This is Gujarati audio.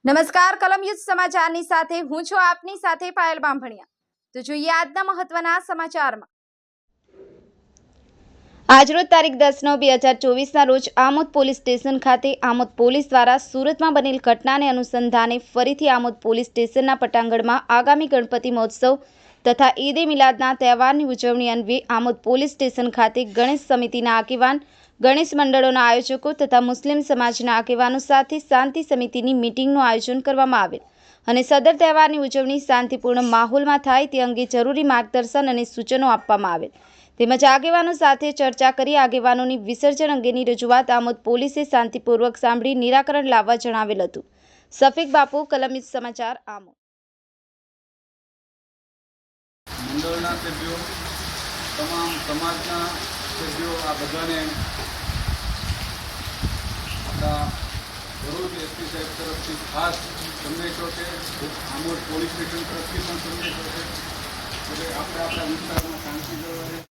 નમસ્કાર કલમ યુદ્ધ સમાચારની સાથે હું છું આપની સાથે પાયલ બામભણિયા। તો જોઈએ આજના મહત્વના સમાચારમાં। આજરોજ તારીખ 10/9/2024ના રોજ આમોદ પોલીસ સ્ટેશન ખાતે આમોદ પોલીસ દ્વારા સુરતમાં બનેલ ઘટનાને અનુસંધાને ફરીથી આમોદ પોલીસ સ્ટેશનના પટાંગણમાં આગામી ગણપતિ મહોત્સવ તથા ઈદ એ મિલાદના તહેવારની ઉજવણી અન્વયે આમોદ પોલીસ સ્ટેશન ખાતે ગણેશ સમિતિના આગેવાન, ગણેશ મંડળોના આયોજકો તથા મુસ્લિમ સમાજના આગેવાનો સાથે શાંતિ સમિતિની મીટિંગનું આયોજન કરવામાં આવેલ અને સદર તહેવારની ઉજવણી શાંતિપૂર્ણ માહોલમાં થાય તે અંગે જરૂરી માર્ગદર્શન અને સૂચનો આપવામાં આવેલ તેમજ આગેવાનો સાથે ચર્ચા કરી આગેવાનોની વિસર્જન અંગેની રજૂઆત આમોદ પોલીસે શાંતિપૂર્વક સાંભળી નિરાકરણ લાવવા જણાવેલ હતું। સફીક બાપુ, કલમ યુદ્ધ સમાચાર, આમોદ। મંડળના સભ્યો, તમામ સમાજના સભ્યો આ બધાને આપણા ભરૂચ એસપી સાહેબ તરફથી ખાસ સંદેશો છે, આમોદ પોલીસ સ્ટેશન તરફથી પણ સંદેશો છે કે આપણે આપણા વિસ્તારમાં શાંતિ જળવાય।